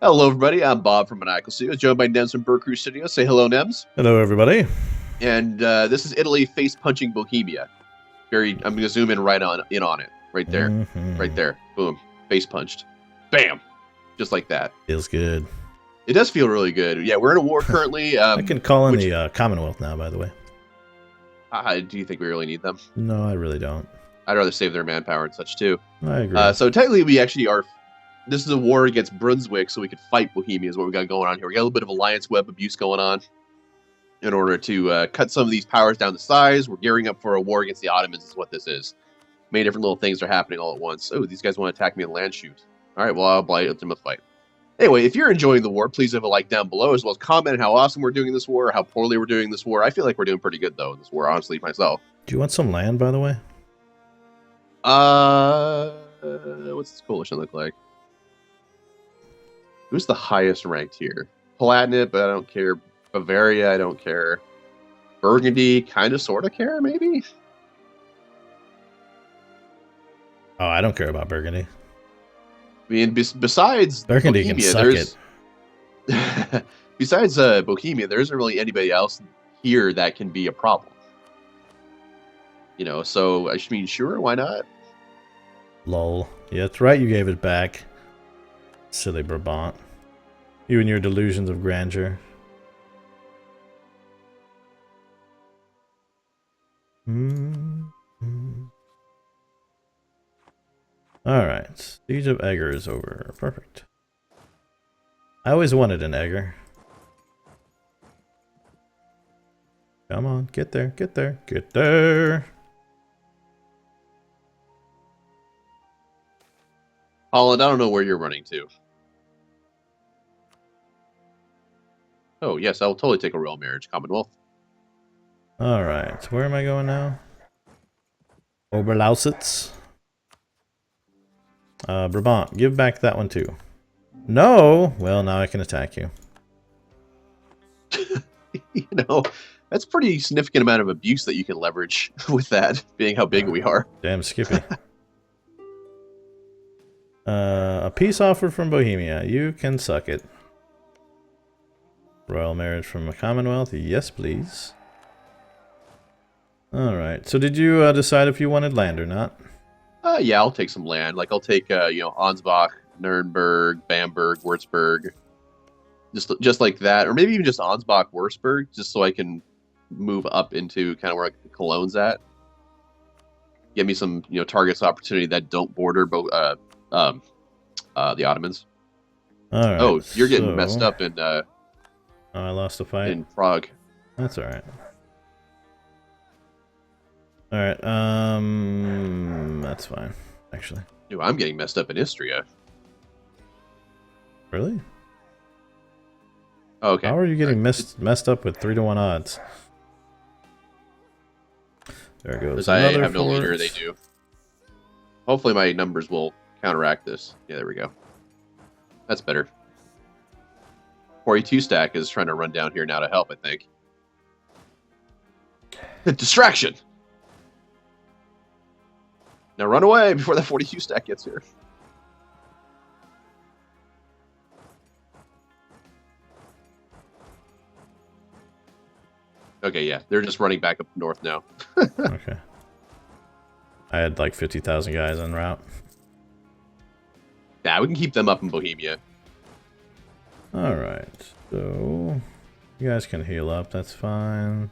Hello, everybody. I'm Bob from Maniacal Studios, joined by Nems from BerCrew Studios. Say hello, Nems. Hello, everybody. And this is Italy face punching Bohemia. I'm gonna zoom in on it, right there, right there. Boom, face punched, bam, just like that. Feels good. It does feel really good. Yeah, we're in a war currently. I can call in the Commonwealth now, by the way. Do you think we really need them? No, I really don't. I'd rather save their manpower and such too. I agree. So technically, we actually are. This is a war against Brunswick, so we could fight Bohemia. Is what we got going on here. We got a little bit of alliance web abuse going on. In order to cut some of these powers down to size, we're gearing up for a war against the Ottomans. Is what this is. Many different little things are happening all at once. Oh, these guys want to attack me in land shoot. All right, well, I'll let them fight. Anyway, if you're enjoying the war, please leave a like down below, as well as comment how awesome we're doing in this war, or how poorly we're doing this war. I feel like we're doing pretty good, though, in this war, honestly, myself. Do you want some land, by the way? What's this coalition look like? Who's the highest ranked here? Palatinate, but I don't care. Bavaria, I don't care. Burgundy, kind of, sort of care, maybe? Oh, I don't care about Burgundy. I mean, besides Burgundy Bohemia, can suck it. Besides Bohemia, there isn't really anybody else here that can be a problem. You know, so I mean, sure, why not? Lol. Yeah, that's right, you gave it back. Silly Brabant. You and your delusions of grandeur. Alright, Siege of Egger is over. Perfect. I always wanted an Egger. Come on, get there, get there, get there! Holland, I don't know where you're running to. Oh, yes, I'll totally take a royal marriage, Commonwealth. Alright, where am I going now? Oberlausitz. Brabant, give back that one too. No! Well, now I can attack you. You know, that's a pretty significant amount of abuse that you can leverage with that, being how big we are. Damn Skippy. A peace offer from Bohemia. You can suck it. Royal marriage from a Commonwealth. Yes, please. Alright, so did you decide if you wanted land or not? Yeah, I'll take some land. Like, I'll take, Ansbach, Nuremberg, Bamberg, Würzburg. Just like that. Or maybe even just Ansbach, Würzburg, just so I can move up into kind of where Cologne's at. Give me some, targets of opportunity that don't border the Ottomans. Alright. Oh, you're getting messed up in... oh, I lost a fight. In Prague. That's alright. Alright, that's fine, actually. Dude, I'm getting messed up in Istria. Really? Oh, okay. How are you getting messed up with 3-to-1 odds? There goes Because I another have no fort. leader, they do. Hopefully my numbers will counteract this. Yeah, there we go. That's better. 42 stack is trying to run down here now to help, I think. Distraction! Now run away before that 42 stack gets here. Okay, yeah, they're just running back up north now. Okay. I had like 50,000 guys en route. Yeah, we can keep them up in Bohemia. Alright, so you guys can heal up, that's fine.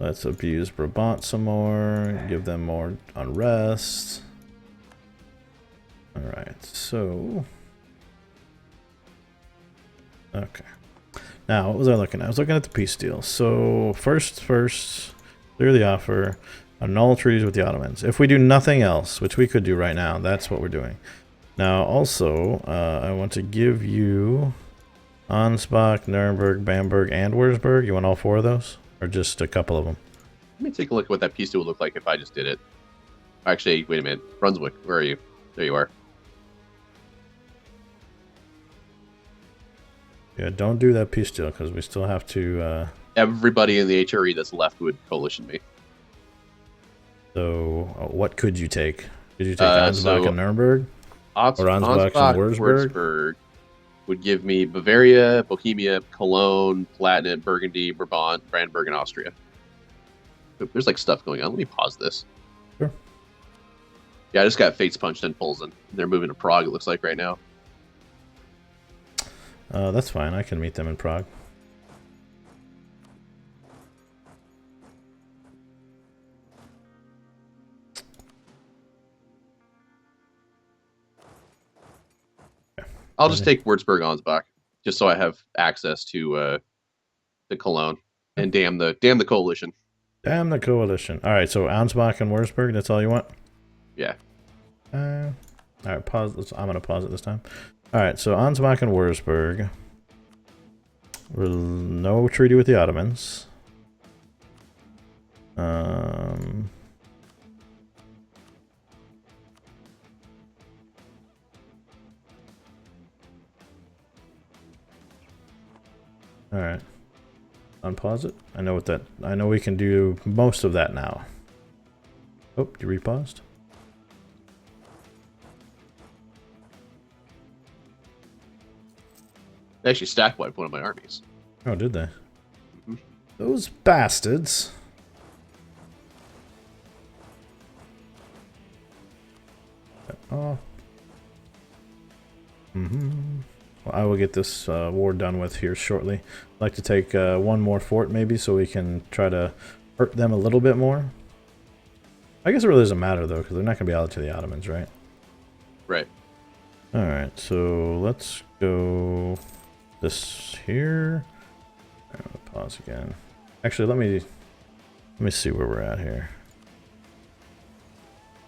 Let's abuse Brabant some more, give them more unrest. Alright, so... Okay. Now, what was I looking at? I was looking at the peace deal. So, first, clear the offer, annul treaties with the Ottomans. If we do nothing else, which we could do right now, that's what we're doing. Now, also, I want to give you Ansbach, Nuremberg, Bamberg, and Würzburg. You want all 4 of those? Or just a couple of them? Let me take a look at what that peace deal would look like if I just did it. Actually, wait a minute. Brunswick, where are you? There you are. Yeah, don't do that peace deal, because we still have to... Everybody in the HRE that's left would coalition me. So, what could you take? Did you take Ansbach and Nuremberg? Or Ansbach and Ansbach, Würzburg? Würzburg would give me Bavaria, Bohemia, Cologne, Palatinate, Burgundy, Brabant, Brandenburg, and Austria. Oop, there's like stuff going on. Let me pause this. Sure. Yeah, I just got Fates punched in Polsen. They're moving to Prague, it looks like, right now. That's fine. I can meet them in Prague. I'll just take Würzburg Ansbach, just so I have access to the Cologne. And damn the coalition. Damn the coalition. All right, so Ansbach and Würzburg, that's all you want? Yeah. All right, pause. I'm going to pause it this time. All right, so Ansbach and Würzburg. No treaty with the Ottomans. All right. Unpause it. I know what that. I know we can do most of that now. Oh, you repaused? They actually stack wiped one of my armies. Oh, did they? Mm-hmm. Those bastards. Oh. Well, I will get this war done with here shortly. I'd like to take one more fort maybe so we can try to hurt them a little bit more. I guess it really doesn't matter though because they're not going to be allied to the Ottomans, right? Right. Alright, so let's go this here. Pause again. Actually, let me see where we're at here.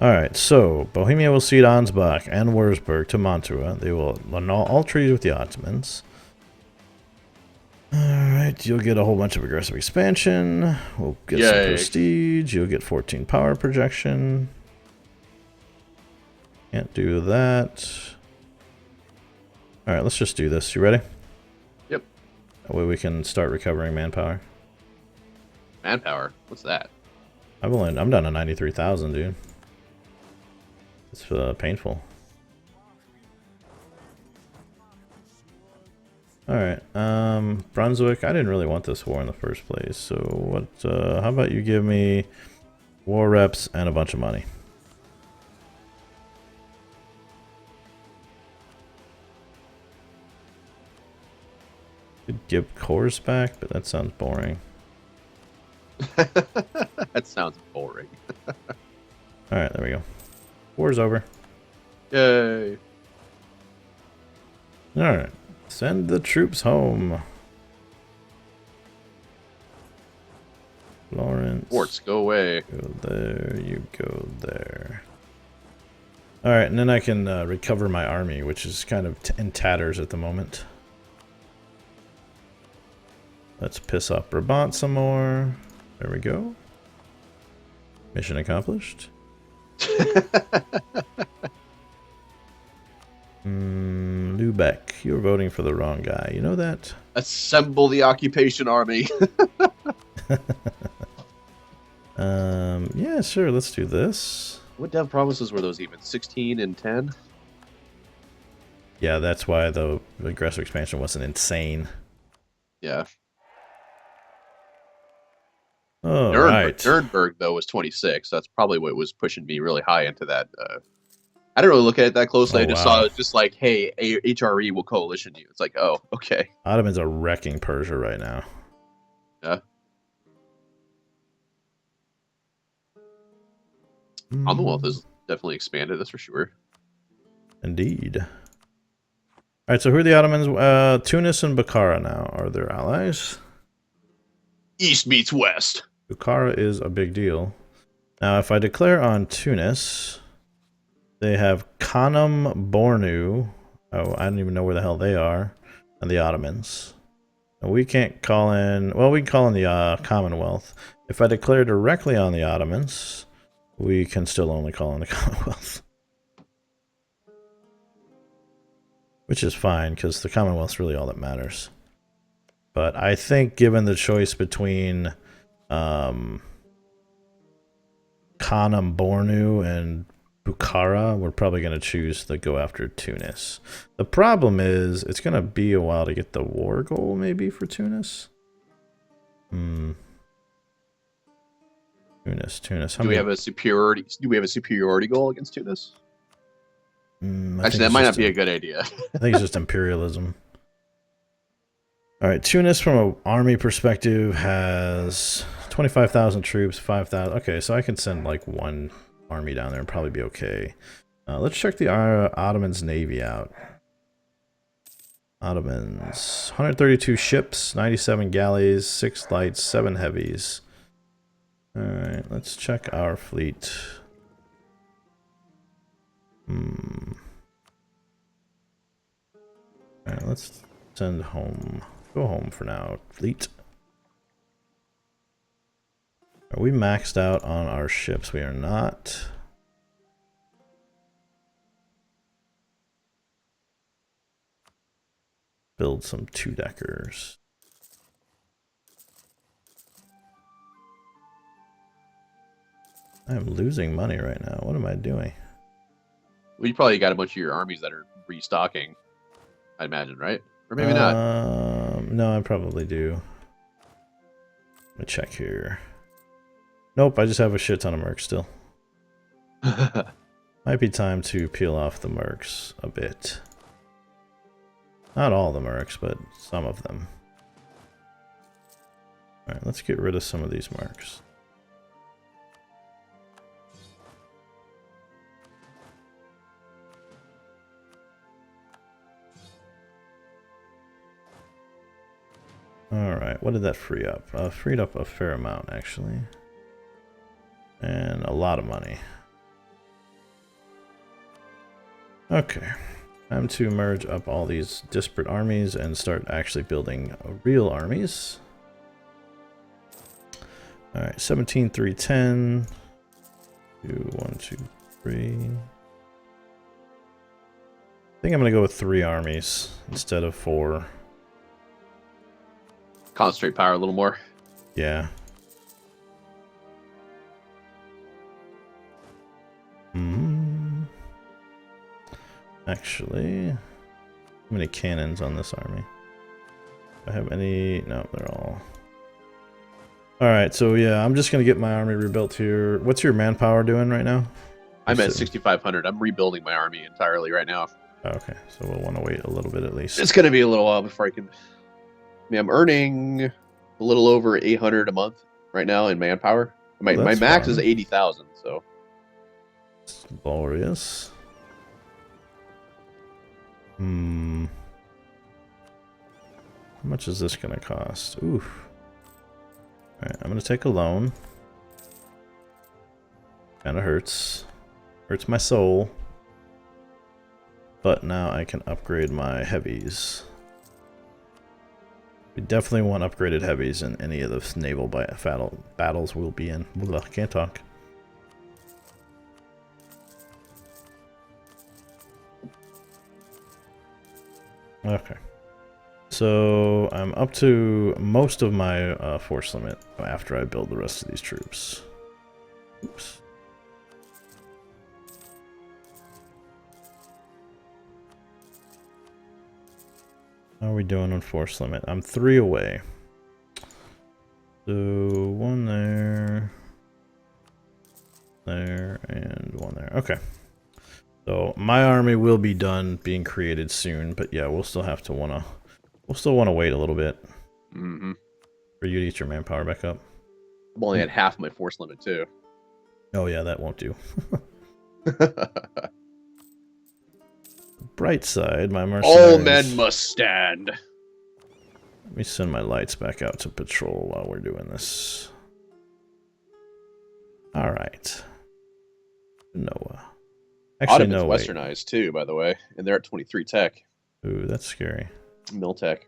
Alright, so Bohemia will cede Ansbach and Würzburg to Mantua. They will annul all treaties with the Ottomans. Alright, you'll get a whole bunch of aggressive expansion. We'll get some prestige. You'll get 14 power projection. Can't do that. Alright, let's just do this. You ready? Yep. That way we can start recovering manpower. Manpower? What's that? I'm down to 93,000, dude. It's painful. Alright, Brunswick, I didn't really want this war in the first place, so what, how about you give me war reps and a bunch of money? Could give cores back, but that sounds boring. That sounds boring. Alright, there we go. War's over. Yay. Alright. Send the troops home. Florence. Forts, go away. Go there. You go there. Alright, and then I can recover my army, which is kind of in tatters at the moment. Let's piss off Brabant some more. There we go. Mission accomplished. Lubeck, you're voting for the wrong guy. You know that? Assemble the occupation army. Yeah, sure. Let's do this. What dev provinces were those even? 16 and 10? Yeah, that's why the aggressive expansion wasn't insane. Yeah. Oh, right. Nuremberg, though, was 26. That's probably what was pushing me really high into that. I didn't really look at it that closely. I just saw it just like, hey, HRE will coalition you. It's like, oh, okay. Ottomans are wrecking Persia right now. Yeah. Commonwealth has definitely expanded, that's for sure. Indeed. All right, so who are the Ottomans? Tunis and Bukhara now are their allies. East meets west. Bukhara is a big deal. Now, if I declare on Tunis, they have Khanum Bornu. Oh, I don't even know where the hell they are. And the Ottomans. And we can't call in... Well, we can call in the Commonwealth. If I declare directly on the Ottomans, we can still only call in the Commonwealth. Which is fine, because the Commonwealth's really all that matters. But I think given the choice between Khanum Bornu and Bukhara, we're probably going to choose to go after Tunis. The problem is, it's going to be a while to get the war goal, maybe, for Tunis. Tunis. Do we have a superiority? Do we have a superiority goal against Tunis? Actually, that might not be a good idea. I think it's just imperialism. All right, Tunis, from an army perspective, has 25,000 troops, 5,000. Okay, so I can send like one army down there and probably be okay. Let's check the Ottomans' navy out. Ottomans, 132 ships, 97 galleys, 6 lights, 7 heavies. All right, let's check our fleet. All right, let's send home. Go home for now, fleet. Are we maxed out on our ships? We are not. Build some 2-deckers. I'm losing money right now. What am I doing? Well, you probably got a bunch of your armies that are restocking, I imagine, right? Or maybe not. No, I probably do. Let me check here. Nope, I just have a shit ton of mercs still. Might be time to peel off the mercs a bit. Not all the mercs, but some of them. Alright, let's get rid of some of these mercs. Alright, what did that free up? Freed up a fair amount, actually. And a lot of money. Okay. Time to merge up all these disparate armies and start actually building real armies. Alright, 17, 3, 10. 2, 1, 2, 3. I think I'm going to go with 3 armies instead of 4. Concentrate power a little more. Yeah. Actually, how many cannons on this army? Do I have any? No, they're all. Alright, so yeah, I'm just going to get my army rebuilt here. What's your manpower doing right now? I'm at 6,500. I'm rebuilding my army entirely right now. Okay, so we'll want to wait a little bit at least. It's going to be a little while before I can... I mean, I'm earning a little over 800 a month right now in manpower. My max is 80,000, so... It's glorious. How much is this going to cost? Oof. Alright, I'm going to take a loan. Kind of hurts. Hurts my soul. But now I can upgrade my heavies. We definitely want upgraded heavies in any of the naval battles we'll be in. I can't talk. Okay. So I'm up to most of my force limit after I build the rest of these troops. Oops. How are we doing on force limit? I'm 3 away. So 1 there, and 1 there. Okay. So my army will be done being created soon, but yeah, we'll still have to wanna wait a little bit for you to get your manpower back up. I'm only at half my force limit too. Oh yeah, that won't do. Bright side, my mercenaries. All men must stand. Let me send my lights back out to patrol while we're doing this. All right. Noah. Actually, Ottoman's no, westernized too, by the way, and they're at 23 tech. Ooh, that's scary. Mil tech.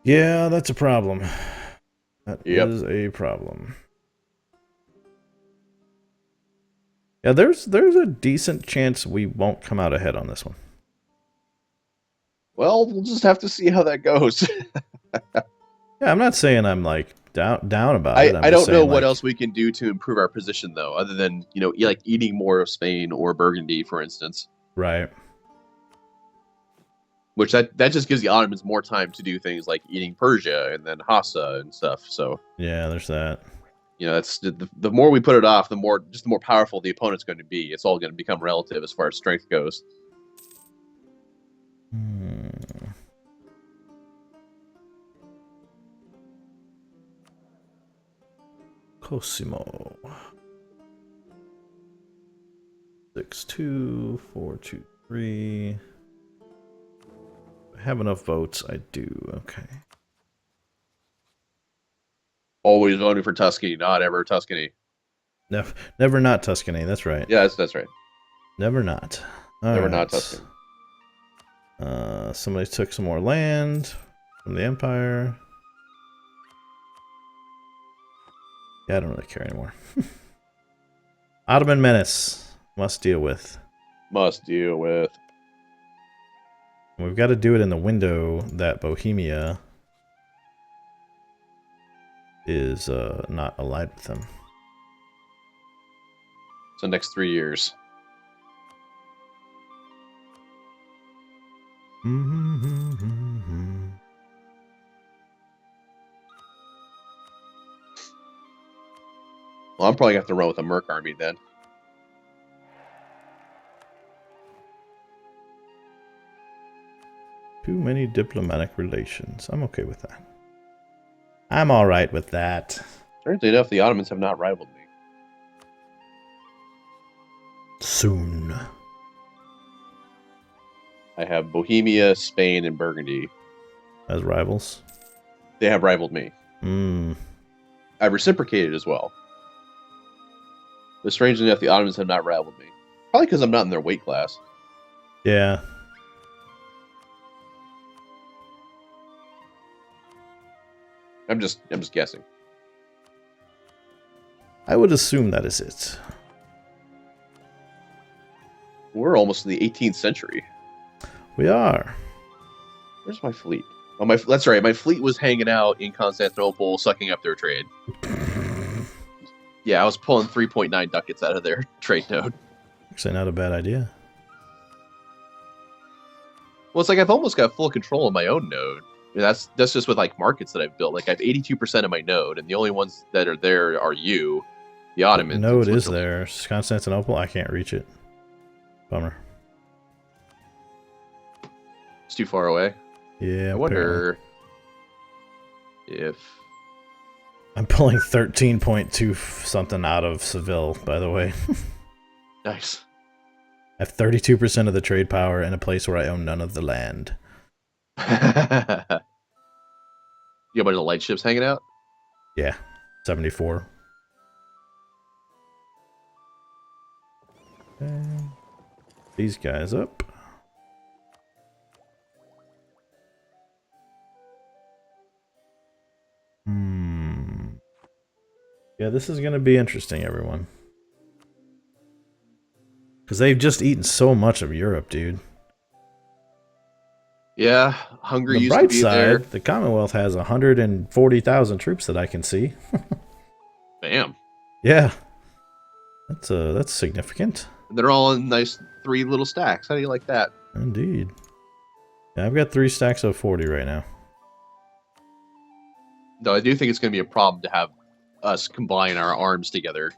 Yeah, that's a problem. That is a problem. Yeah, there's a decent chance we won't come out ahead on this one. Well, we'll just have to see how that goes. Yeah, I'm not saying I'm like down about it. I I'm just don't know saying, what like, else we can do to improve our position though, other than like eating more of Spain or Burgundy, for instance. right. Which that just gives the Ottomans more time to do things like eating Persia and then Hassa and stuff. So Yeah, there's that. that's the more we put it off, the more powerful the opponent's going to be. It's all going to become relative as far as strength goes. Cosimo. 6-2, 4-2-3. Have enough votes? I do. Okay. Always voting for Tuscany, not ever Tuscany. Never not Tuscany. That's right. Yeah, that's right. Never not. All never right. not Tuscany. Somebody took some more land from the Empire. Yeah, I don't really care anymore. Ottoman menace. Must deal with. Must deal with. We've got to do it in the window that Bohemia is not allied with them. So next 3 years. Well, I'm probably going to have to run with a Merc army then. Too many diplomatic relations. I'm okay with that. I'm all right with that. Strangely enough, the Ottomans have not rivaled me. Soon. I have Bohemia, Spain, and Burgundy. As rivals? They have rivaled me. I've reciprocated as well. But strangely enough, the Ottomans have not rivaled me. Probably because I'm not in their weight class. Yeah. I'm just guessing. I would assume that is it. We're almost in the 18th century. We are. Where's my fleet? Oh, that's right. My fleet was hanging out in Constantinople, sucking up their trade. Yeah, I was pulling 3.9 ducats out of their trade node. Actually, not a bad idea. Well, it's like I've almost got full control of my own node. I mean, that's just with like markets that I've built. Like I have 82% of my node, and the only ones that are there are you, the Ottomans. What node is there? Constantinople? I can't reach it. Bummer. It's too far away. Yeah, I wonder if... I'm pulling 13.2 something out of Seville, by the way. Nice. I have 32% of the trade power in a place where I own none of the land. You got a bunch of light ships hanging out? Yeah, 74. Okay. These guys up. Yeah, this is going to be interesting, everyone. Because they've just eaten so much of Europe, dude. Yeah, Hungary The used to bright be side, there. the Commonwealth has 140,000 troops that I can see. Bam. Yeah. That's significant. They're all in nice 3 little stacks. How do you like that? Indeed. Yeah, I've got 3 stacks of 40 right now. Though I do think it's going to be a problem to have us combine our arms together.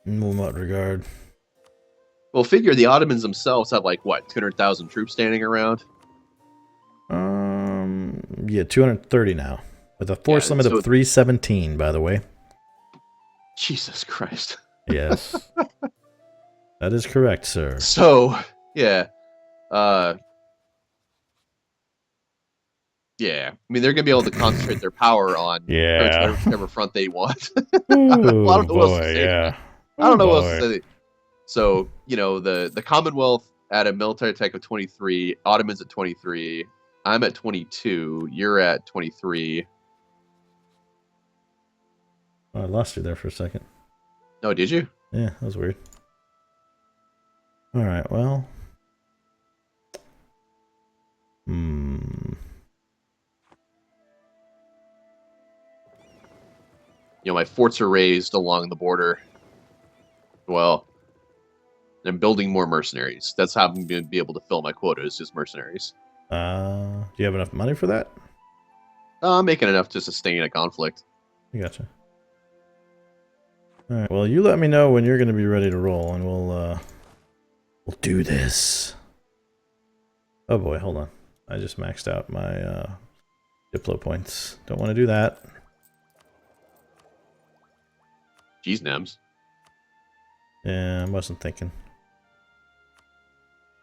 In what regard? Well, figure the Ottomans themselves have like, what, 200,000 troops standing around? Yeah, 230 now. With a force limit of 317, by the way. Jesus Christ. Yes. That is correct, sir. So, yeah. Yeah. I mean, they're going to be able to concentrate their power on whichever front they want. Ooh, well, I don't know what else to say. yeah. I don't know what else to say. So, the Commonwealth at a military tech of 23, Ottomans at 23, I'm at 22, you're at 23. Oh, I lost you there for a second. Oh, did you? Yeah, that was weird. Alright, well. my forts are raised along the border. Well, I'm building more mercenaries. That's how I'm going to be able to fill my quota, is just mercenaries. Do you have enough money for that? I'm making enough to sustain a conflict. I gotcha. All right. Well, you let me know when you're going to be ready to roll, and we'll do this. Oh boy, hold on. I just maxed out my Diplo points. Don't want to do that. Jeez, Nems. Yeah, I wasn't thinking.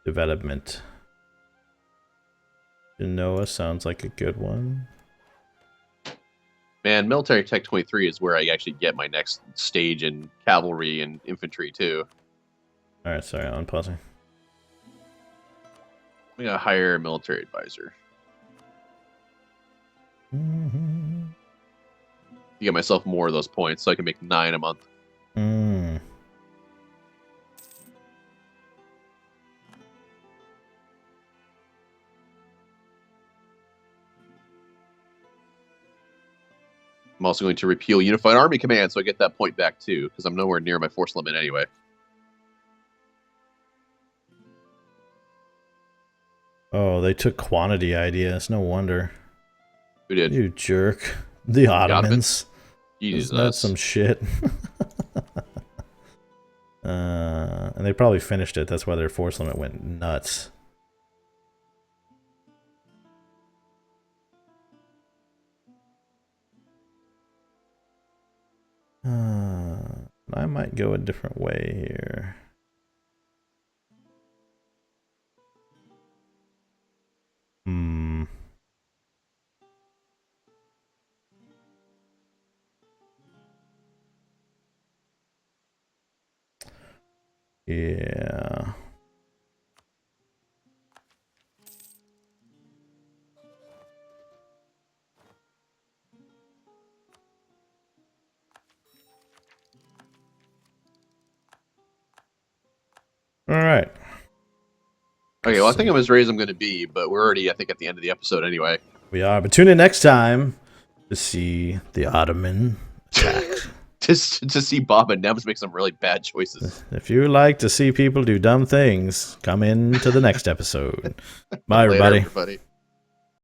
Development. Genoa sounds like a good one. Man, military tech 23 is where I actually get my next stage in cavalry and infantry too. Alright, sorry, I'm unpausing. I'm gonna hire a military advisor. Mm-hmm. To get myself more of those points so I can make 9 a month. Mm. I'm also going to repeal Unified Army Command so I get that point back too, because I'm nowhere near my force limit anyway. Oh, they took quantity ideas. No wonder. Who did? You jerk. The Ottomans. Jesus. That's some shit. And they probably finished it. That's why their force limit went nuts. I might go a different way here. Yeah. All right. Okay, well, I think I'm as ready as I'm going to be, but we're already, I think, at the end of the episode anyway. We are, but tune in next time to see the Ottoman attack. Just to see Bob and Nems make some really bad choices. If you like to see people do dumb things, come in to the next episode. Bye, Later, everybody. everybody.